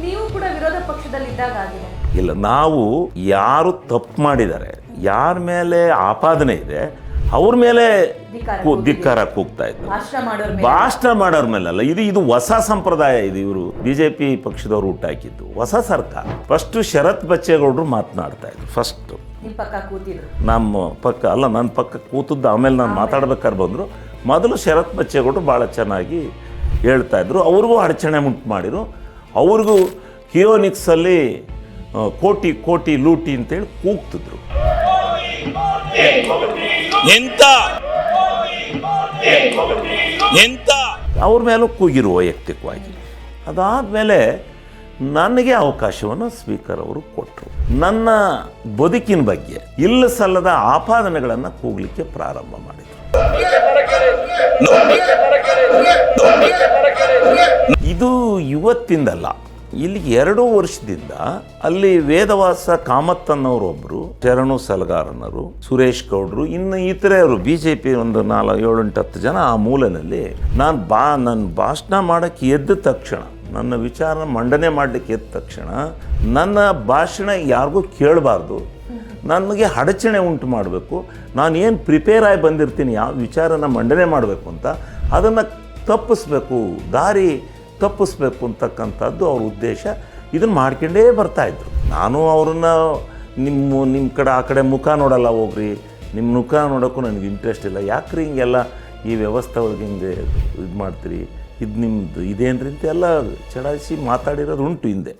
ನೀವು ಕೂಡ ವಿರೋಧ ಪಕ್ಷದಲ್ಲಿದ್ದಾಗ ಆಗಿದೆ. ಇಲ್ಲ, ನಾವು ಯಾರು ತಪ್ಪು ಮಾಡಿದ್ದಾರೆ, ಯಾರ ಮೇಲೆ ಆಪಾದನೆ ಇದೆ ಅವ್ರ ಮೇಲೆ ಧಿಕ್ಕಾರ ಕೂಗ್ತಾ ಇದ್ರು. ಭಾಷಣ ಮಾಡೋರ ಮೇಲಲ್ಲ. ಇದು ಹೊಸ ಸಂಪ್ರದಾಯ. ಇದು ಇವರು ಬಿಜೆಪಿ ಪಕ್ಷದವರು ಹುಟ್ಟಾಕಿದ್ದು ಹೊಸ ಸರ್ಕಾರ. ಫಸ್ಟ್ ಶರತ್ ಬಚ್ಚೇಗೌಡರು ಮಾತನಾಡ್ತಾ ಇದ್ರು. ಫಸ್ಟ್ ನಮ್ಮ ಪಕ್ಕ ಅಲ್ಲ, ನನ್ನ ಪಕ್ಕ ಕೂತದ್ದು. ಆಮೇಲೆ ನಾನು ಮಾತಾಡ್ಬೇಕಾದ್ರೆ ಬಂದರು. ಮೊದಲು ಶರತ್ ಬಚ್ಚೇಗೌಡರು ಭಾಳ ಚೆನ್ನಾಗಿ ಹೇಳ್ತಾ ಇದ್ರು. ಅವ್ರಿಗೂ ಅಡಚಣೆ ಉಂಟು ಮಾಡಿರು. ಅವ್ರಿಗೂ ಕಿಯೋನಿಕ್ಸಲ್ಲಿ ಕೋಟಿ ಕೋಟಿ ಲೂಟಿ ಅಂತೇಳಿ ಕೂಗ್ತಿದ್ರು. ಎಂತ ಅವ್ರ ಮೇಲೂ ಕೂಗಿರು ವೈಯಕ್ತಿಕವಾಗಿ. ಅದಾದಮೇಲೆ ನನಗೆ ಅವಕಾಶವನ್ನು ಸ್ಪೀಕರ್ ಅವರು ಕೊಟ್ಟರು. ನನ್ನ ಬದುಕಿನ ಬಗ್ಗೆ ಇಲ್ಲ ಸಲ್ಲದ ಆಪಾದನೆಗಳನ್ನು ಕೂಗಲಿಕ್ಕೆ ಪ್ರಾರಂಭ ಮಾಡಿದರು. ಇದು ಇವತ್ತಿಂದಲ್ಲ, ಇಲ್ಲಿ 2 ವರ್ಷದಿಂದ ಅಲ್ಲಿ ವೇದವಾಸ ಕಾಮತ್ತನ್ನವರೊಬ್ಬರು, ಶರಣು ಸಲಗಾರನರು, ಸುರೇಶ್ ಗೌಡರು, ಇನ್ನು ಇತರೆಯವರು BJP ಒಂದು 4, 7, 8, 10 ಜನ ಆ ಮೂಲೆಯಲ್ಲಿ ನನ್ನ ಭಾಷಣ ಮಾಡೋಕ್ಕೆ ಎದ್ದ ತಕ್ಷಣ, ನನ್ನ ವಿಚಾರ ಮಂಡನೆ ಮಾಡಲಿಕ್ಕೆ ಎದ್ದ ತಕ್ಷಣ ನನ್ನ ಭಾಷಣ ಯಾರಿಗೂ ಕೇಳಬಾರ್ದು, ನನಗೆ ಅಡಚಣೆ ಉಂಟು ಮಾಡಬೇಕು, ನಾನು ಏನು ಪ್ರಿಪೇರ್ ಆಗಿ ಬಂದಿರ್ತೀನಿ ಯಾವ ವಿಚಾರನ ಮಂಡನೆ ಮಾಡಬೇಕು ಅಂತ ಅದನ್ನು ತಪ್ಪಿಸ್ಬೇಕು, ದಾರಿ ತಪ್ಪಿಸ್ಬೇಕು ಅಂತಕ್ಕಂಥದ್ದು ಅವ್ರ ಉದ್ದೇಶ. ಇದನ್ನು ಮಾಡ್ಕೊಂಡೇ ಬರ್ತಾಯಿದ್ರು. ನಾನು ಅವ್ರನ್ನ ನಿಮ್ಮ ಕಡೆ ಆ ಕಡೆ ಮುಖ ನೋಡಲ್ಲ, ಹೋಗ್ರಿ, ನಿಮ್ಮ ಮುಖ ನೋಡೋಕ್ಕೂ ನನಗೆ ಇಂಟ್ರೆಸ್ಟ್ ಇಲ್ಲ, ಯಾಕ್ರಿ ಹಿಂಗೆಲ್ಲ ಈ ವ್ಯವಸ್ಥೆ ಒಳಗೆ ಹಿಂಗೆ ಇದು ಮಾಡ್ತೀರಿ, ಇದು ನಿಮ್ಮದು ಇದೇನ್ರಿ ಅಂತ ಎಲ್ಲ ಚಡಾಯಿಸಿ ಮಾತಾಡಿರೋದು ಉಂಟು ಹಿಂದೆ.